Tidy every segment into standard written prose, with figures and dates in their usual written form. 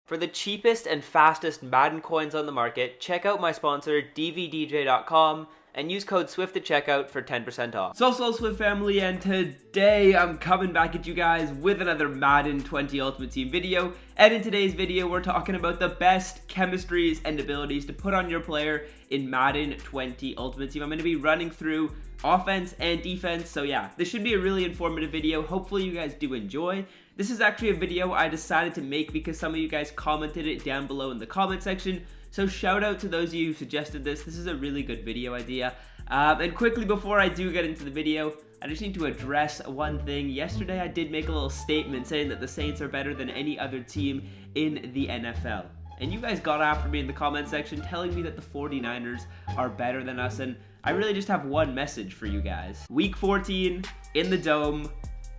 For the cheapest and fastest Madden coins on the market, check out my sponsor dvdj.com and use code SWIFT at checkout for 10% off. So Swift family, and today I'm coming back at you guys with another Madden 20 Ultimate Team video. And in today's video, we're talking about the best chemistries and abilities to put on your player in Madden 20 Ultimate Team. I'm going to be running through offense and defense, so yeah, this should be a really informative video. Hopefully you guys do enjoy. This is actually a video I decided to make because some of you guys commented it down below in the comment section. So shout out to those of you who suggested this. This is a really good video idea. And quickly before I do get into the video, I just need to address one thing. Yesterday I did make a little statement saying that the Saints are better than any other team in the NFL. And you guys got after me in the comment section telling me that the 49ers are better than us, and I really just have one message for you guys. Week 14 in the Dome,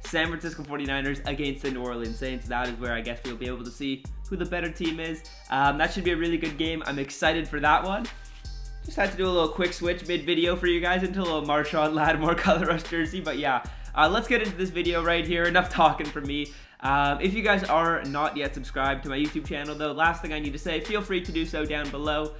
San Francisco 49ers against the New Orleans Saints. That is where I guess we'll be able to see who the better team is. That should be a really good game. I'm excited for that one. Just had to do a little quick switch mid-video for you guys into a little Marshawn Lattimore color rush jersey. But yeah, let's get into this video right here. Enough talking from me. If you guys are not yet subscribed to my YouTube channel though, last thing I need to say, feel free to do so down below.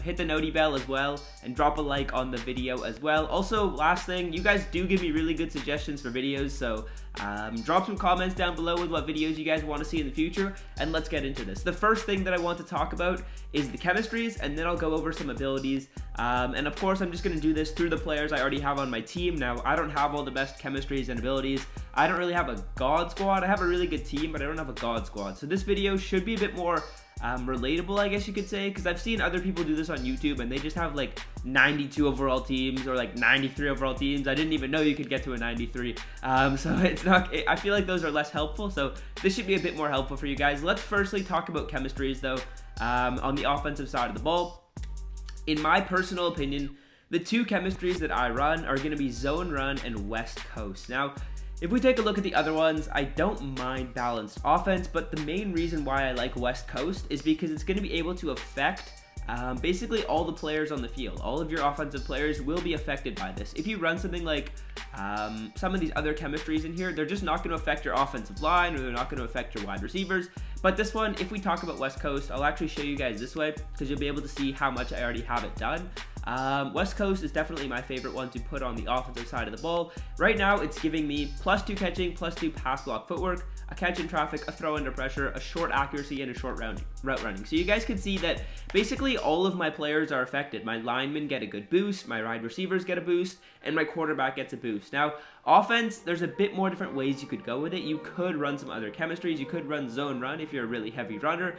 Hit the noti bell as well, and drop a like on the video as well. Also, last thing, you guys do give me really good suggestions for videos, so drop some comments down below with what videos you guys want to see in the future, and let's get into this. The first thing that I want to talk about is the chemistries, and then I'll go over some abilities. And of course, I'm just going to do this through the players I already have on my team. Now, I don't have all the best chemistries and abilities. I don't really have a god squad. I have a really good team, but I don't have a god squad. So this video should be a bit more relatable, I guess you could say, because I've seen other people do this on YouTube and they just have like 92 overall teams or like 93 overall teams. I didn't even know you could get to a 93. So it's not, I feel like those are less helpful. So this should be a bit more helpful for you guys. Let's firstly talk about chemistries though, on the offensive side of the ball. In my personal opinion, the two chemistries that I run are going to be zone run and West Coast. Now, if we take a look at the other ones, I don't mind balanced offense, but the main reason why I like West Coast is because it's going to be able to affect basically all the players on the field. All of your offensive players will be affected by this. If you run something like some of these other chemistries in here, they're just not going to affect your offensive line, or they're not going to affect your wide receivers. But this one, if we talk about West Coast, I'll actually show you guys this way because you'll be able to see how much I already have it done. West Coast is definitely my favorite one to put on the offensive side of the ball. Right now, it's giving me +2 catching, +2 pass block footwork, a catch in traffic, a throw under pressure, a short accuracy, and a short route running. So you guys can see that basically all of my players are affected. My linemen get a good boost, my wide receivers get a boost, and my quarterback gets a boost. Now, offense, there's a bit more different ways you could go with it. You could run some other chemistries. You could run zone run if you're a really heavy runner.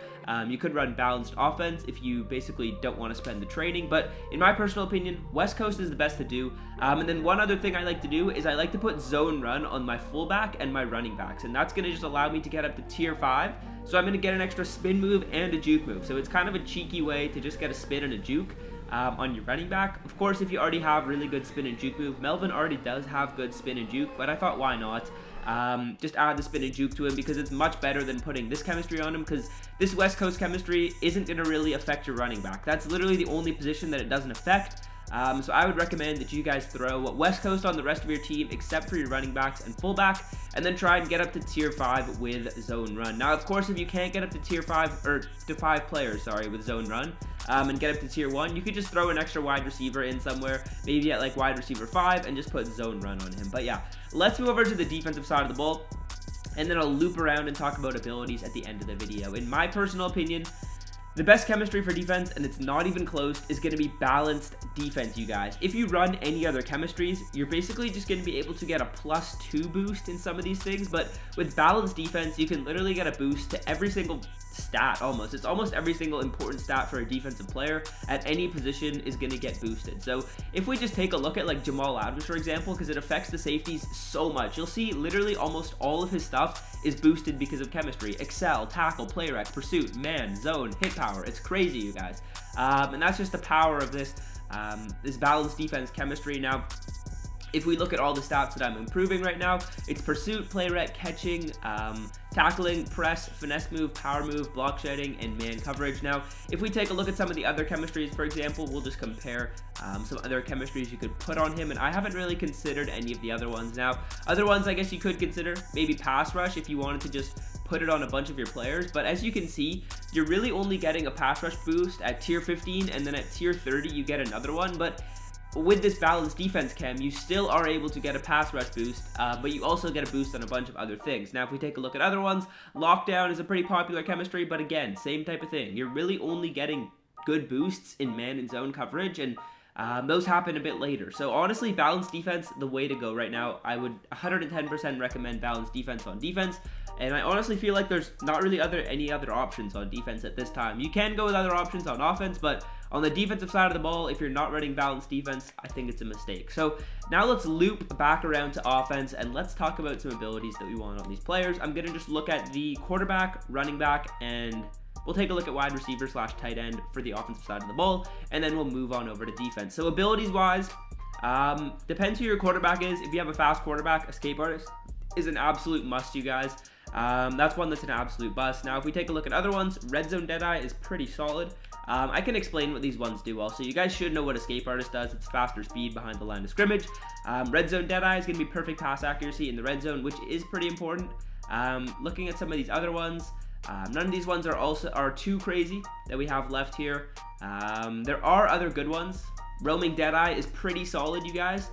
You could run balanced offense if you basically don't want to spend the training. But in my personal opinion, West Coast is the best to do. And then one other thing I like to do is I like to put zone run on my fullback and my running backs. And that's going to just allow me to get up to tier 5. So I'm going to get an extra spin move and a juke move. So it's kind of a cheeky way to just get a spin and a juke on your running back. Of course, if you already have really good spin and juke move, Melvin already does have good spin and juke, but I thought why not? Just add the spin and juke to him because it's much better than putting this chemistry on him, because this West Coast chemistry isn't going to really affect your running back. That's literally the only position that it doesn't affect. So I would recommend that you guys throw West Coast on the rest of your team except for your running backs and fullback, and then try and get up to tier 5 with zone run. Now, of course, if you can't get up to tier 5, or to 5 players, sorry, with zone run, and get up to tier 1, you could just throw an extra wide receiver in somewhere, maybe at like wide receiver 5, and just put zone run on him. But yeah, let's move over to the defensive side of the ball, and then I'll loop around and talk about abilities at the end of the video. In my personal opinion, the best chemistry for defense, and it's not even close, is going to be balanced defense, you guys. If you run any other chemistries, you're basically just going to be able to get a +2 boost in some of these things, but with balanced defense, you can literally get a boost to every single stat almost. It's almost every single important stat for a defensive player at any position is going to get boosted. So if we just take a look at like Jamal Adams, for example, because it affects the safeties so much, you'll see literally almost all of his stuff is boosted because of chemistry. Excel, tackle, play rec, pursuit, man, zone, hit power. It's crazy, you guys. And that's just the power of this this balanced defense chemistry. Now, if we look at all the stats that I'm improving right now, it's pursuit, play rec, catching, tackling, press, finesse move, power move, block shedding, and man coverage. Now, if we take a look at some of the other chemistries, for example, we'll just compare some other chemistries you could put on him, and I haven't really considered any of the other ones. Now, other ones I guess you could consider, maybe pass rush if you wanted to just put it on a bunch of your players, but as you can see, you're really only getting a pass rush boost at tier 15, and then at tier 30 you get another one. But with this balanced defense chem, you still are able to get a pass rush boost, but you also get a boost on a bunch of other things. Now, if we take a look at other ones, lockdown is a pretty popular chemistry, but again, same type of thing. You're really only getting good boosts in man and zone coverage, and those happen a bit later. So honestly, balanced defense, the way to go right now. I would 110% recommend balanced defense on defense. And I honestly feel like there's not really any other options on defense at this time. You can go with other options on offense, but on the defensive side of the ball, if you're not running balanced defense, I think it's a mistake. So now let's loop back around to offense, and let's talk about some abilities that we want on these players. I'm going to just look at the quarterback, running back, and we'll take a look at wide receiver / tight end for the offensive side of the ball, and then we'll move on over to defense. So abilities-wise, depends who your quarterback is. If you have a fast quarterback, escape artist is an absolute must, you guys. That's one that's an absolute bust. Now, if we take a look at other ones, red zone deadeye is pretty solid. I can explain what these ones do also. You guys should know what escape artist does. It's faster speed behind the line of scrimmage. Red zone deadeye is going to be perfect pass accuracy in the red zone, which is pretty important. Looking at some of these other ones, none of these ones are too crazy that we have left here. There are other good ones. Roaming deadeye is pretty solid, you guys.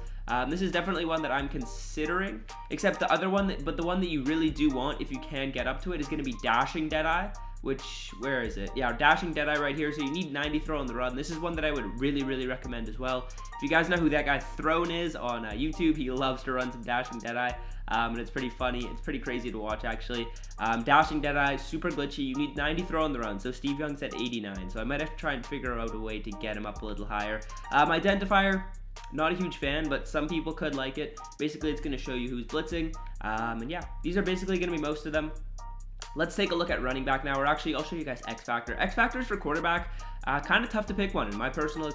This is definitely one that I'm considering, except the other one, but the one that you really do want, if you can get up to it, is going to be dashing deadeye, which, where is it? Yeah, dashing deadeye right here. So you need 90 throw on the run. This is one that I would really recommend as well. If you guys know who that guy Throne is on YouTube, he loves to run some dashing deadeye, and it's pretty funny. It's pretty crazy to watch, actually. Dashing deadeye, super glitchy. You need 90 throw on the run. So Steve Young's at 89, so I might have to try and figure out a way to get him up a little higher. Identifier, not a huge fan, but some people could like it. Basically, it's going to show you who's blitzing. And yeah, these are basically going to be most of them. Let's take a look at running back now. Or actually, I'll show you guys X Factor. X Factors for quarterback, kind of tough to pick one in my personal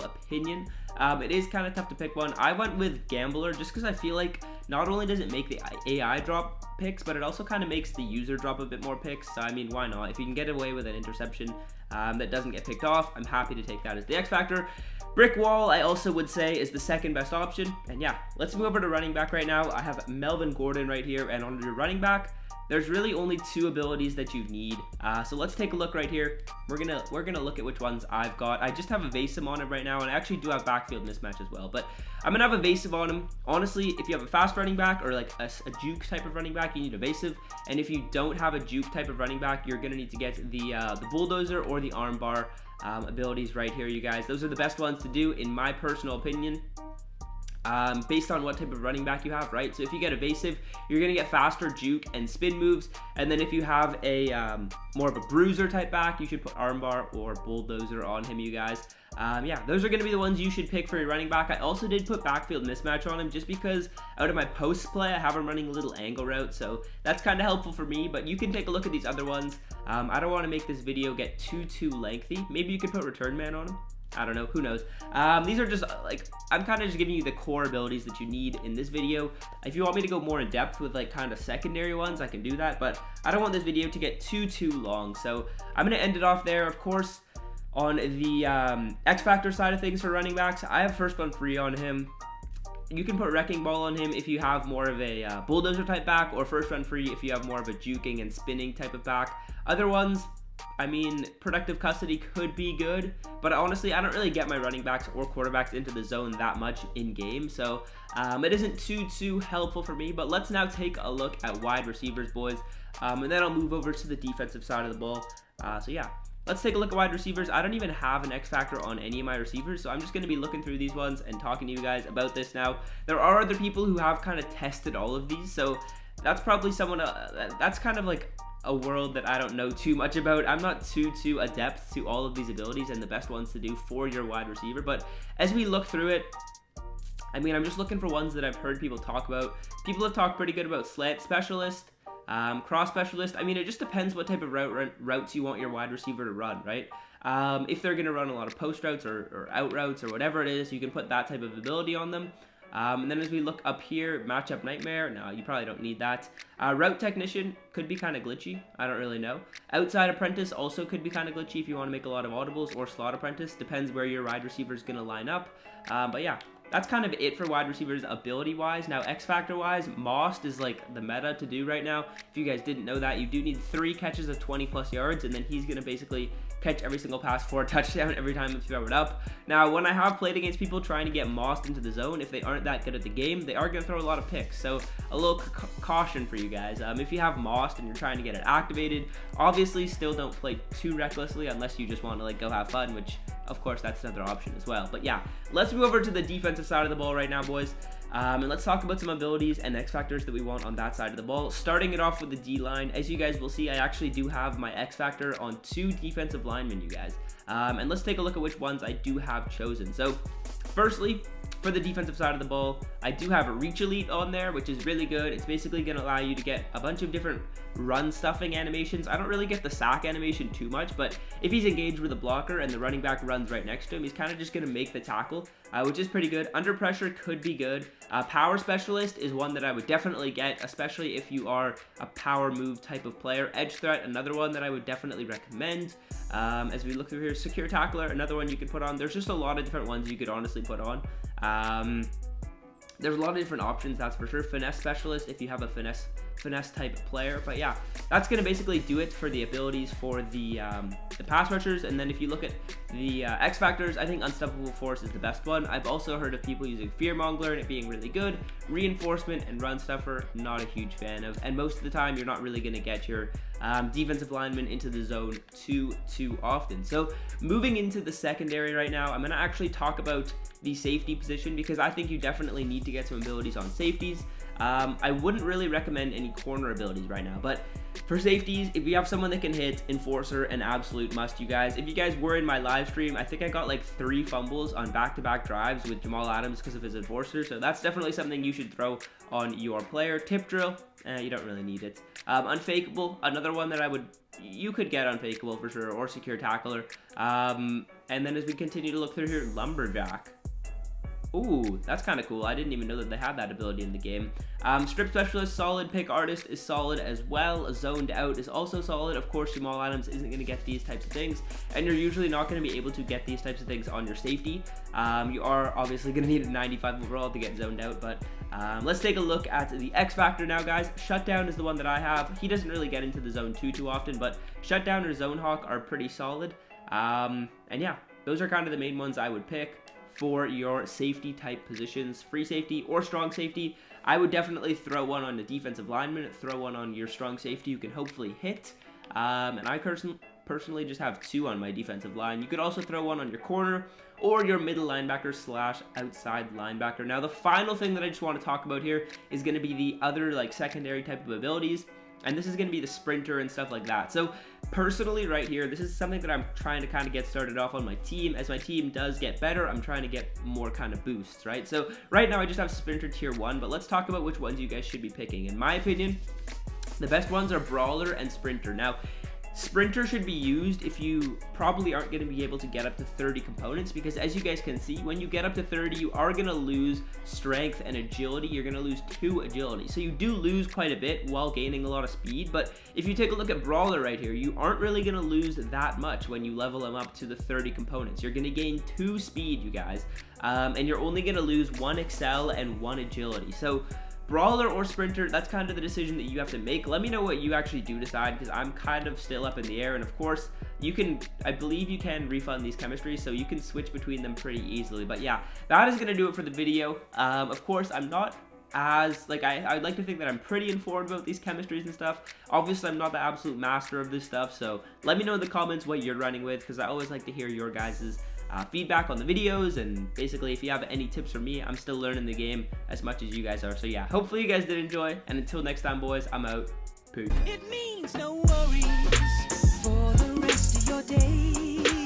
opinion. It is kind of tough to pick one. I went with Gambler just because I feel like not only does it make the AI drop picks, but it also kind of makes the user drop a bit more picks. So I mean, why not? If you can get away with an interception that doesn't get picked off, I'm happy to take that as the X Factor. Brick Wall, I also would say, is the second best option. And yeah, let's move over to running back right now. I have Melvin Gordon right here, and on your running back, there's really only two abilities that you need. So let's take a look right here. We're gonna look at which ones I've got. I just have Evasive on him right now, and I actually do have backfield mismatch as well. But I'm gonna have Evasive on him. Honestly, if you have a fast running back or like a juke type of running back, you need Evasive. And if you don't have a juke type of running back, you're gonna need to get the bulldozer or the arm bar abilities right here, you guys. Those are the best ones to do in my personal opinion. Based on what type of running back you have, right? So if you get Evasive, you're going to get faster juke and spin moves. And then if you have a more of a bruiser type back, you should put armbar or bulldozer on him, you guys. Yeah, those are going to be the ones you should pick for your running back. I also did put backfield mismatch on him just because out of my post play, I have him running a little angle route. So that's kind of helpful for me, but you can take a look at these other ones. I don't want to make this video get too lengthy. Maybe you could put return man on him. I don't know, who knows. These are just like, I'm kind of just giving you the core abilities that you need in this video. If you want me to go more in depth with like kind of secondary ones, I can do that, but I don't want this video to get too long. So I'm going to end it off there. Of course, on the X Factor side of things for running backs, I have first one free on him. You can put Wrecking Ball on him if you have more of a bulldozer type back, or first run free if you have more of a juking and spinning type of back. Other ones, I mean, productive custody could be good, but honestly, I don't really get my running backs or quarterbacks into the zone that much in game, so it isn't too helpful for me. But let's now take a look at wide receivers, boys, and then I'll move over to the defensive side of the ball. So yeah, let's take a look at wide receivers. I don't even have an X Factor on any of my receivers, so I'm just going to be looking through these ones and talking to you guys about this now. There are other people who have kind of tested all of these, so that's probably someone, that's kind of like a world that I don't know too much about. I'm not too adept to all of these abilities and the best ones to do for your wide receiver, but as we look through it, I mean, I'm just looking for ones that I've heard people talk about. People have talked pretty good about slant specialist, cross specialist. I mean, it just depends what type of routes you want your wide receiver to run, right? If they're going to run a lot of post routes or out routes or whatever it is, you can put that type of ability on them. And then as we look up here, matchup nightmare, no, you probably don't need that. Route technician could be kind of glitchy, I don't really know. Outside apprentice also could be kind of glitchy if you want to make a lot of audibles, or slot apprentice, depends where your wide receiver is going to line up. But yeah, that's kind of it for wide receivers ability wise. Now X factor wise, Most is like the meta to do right now. If you guys didn't know that, you do need 3 catches of 20+ yards, and then he's gonna basically catch every single pass for a touchdown every time you throw it up. Now, when I have played against people trying to get Most into the zone, if they aren't that good at the game, they are going to throw a lot of picks. So a little caution for you guys. If you have Most and you're trying to get it activated, obviously still don't play too recklessly unless you just want to like go have fun, which of course that's another option as well. But yeah, let's move over to the defensive side of the ball right now, boys. And let's talk about some abilities and X factors that we want on that side of the ball. Starting it off with the D-line, as you guys will see, I actually do have my X factor on 2 defensive linemen, you guys. And let's take a look at which ones I do have chosen. So, firstly, for the defensive side of the ball, I do have a Reach Elite on there, which is really good. It's basically going to allow you to get a bunch of different run stuffing animations. I don't really get the sack animation too much, but if he's engaged with a blocker and the running back runs right next to him, he's kind of just going to make the tackle, which is pretty good. Under pressure could be good. Power Specialist is one that I would definitely get, especially if you are a power move type of player. Edge Threat, another one that I would definitely recommend. As we look through here, Secure Tackler, another one you could put on. There's just a lot of different ones you could honestly put on. There's a lot of different options, that's for sure. Finesse Specialist, if you have a finesse type player. But yeah, that's going to basically do it for the abilities for the pass rushers. And then if you look at the X factors, I think Unstoppable Force is the best one. I've also heard of people using Fearmonger and it being really good. Reinforcement and Run Stuffer, not a huge fan of. And most of the time, you're not really going to get your defensive lineman into the zone too often. So moving into the secondary right now, I'm going to actually talk about the safety position because I think you definitely need to get some abilities on safeties. I wouldn't really recommend any corner abilities right now, but for safeties, if you have someone that can hit, Enforcer, an absolute must, you guys. If you guys were in my live stream, I think I got like 3 fumbles on back-to-back drives with Jamal Adams because of his Enforcer, so that's definitely something you should throw on your player. Tip Drill, you don't really need it. Unfakeable, another one that you could get Unfakeable for sure, or Secure Tackler. And then as we continue to look through here, Lumberjack. Ooh, that's kind of cool. I didn't even know that they had that ability in the game. Strip Specialist, solid. Pick Artist is solid as well. Zoned Out is also solid. Of course, Jamal Adams isn't going to get these types of things, and you're usually not going to be able to get these types of things on your safety. You are obviously going to need a 95 overall to get Zoned Out, but let's take a look at the X Factor now, guys. Shutdown is the one that I have. He doesn't really get into the zone too often, but Shutdown or Zone Hawk are pretty solid. And yeah, those are kind of the main ones I would pick for your safety type positions. Free safety or strong safety, I would definitely throw one on the defensive lineman, throw one on your strong safety you can hopefully hit. And I personally just have 2 on my defensive line. You could also throw one on your corner or your middle linebacker / outside linebacker. Now the final thing that I just want to talk about here is going to be the other like secondary type of abilities. And this is going to be the sprinter and stuff like that. So personally right here, this is something that I'm trying to kind of get started off on my team. As my team does get better, I'm trying to get more kind of boosts, right? So right now I just have sprinter tier 1, but let's talk about which ones you guys should be picking. In my opinion, the best ones are brawler and sprinter. Now, sprinter should be used if you probably aren't going to be able to get up to 30 components, because as you guys can see, when you get up to 30, you are going to lose strength and agility. You're going to lose 2 agility. So you do lose quite a bit while gaining a lot of speed. But if you take a look at brawler right here, you aren't really going to lose that much when you level them up to the 30 components. You're going to gain 2 speed, you guys. And you're only going to lose 1 excel and 1 agility. So brawler or sprinter, that's kind of the decision that you have to make. Let me know what you actually do decide, because I'm kind of still up in the air. And of course, you can, I believe you can refund these chemistries, so you can switch between them pretty easily. But yeah, that is going to do it for the video. Of course, I'm not as, like, I'd like to think that I'm pretty informed about these chemistries and stuff. Obviously, I'm not the absolute master of this stuff, so let me know in the comments what you're running with, because I always like to hear your guys's feedback on the videos. And basically, if you have any tips for me, I'm still learning the game as much as you guys are. So yeah, hopefully you guys did enjoy, and until next time, boys, I'm out. Peace. It means no worries for the rest of your day.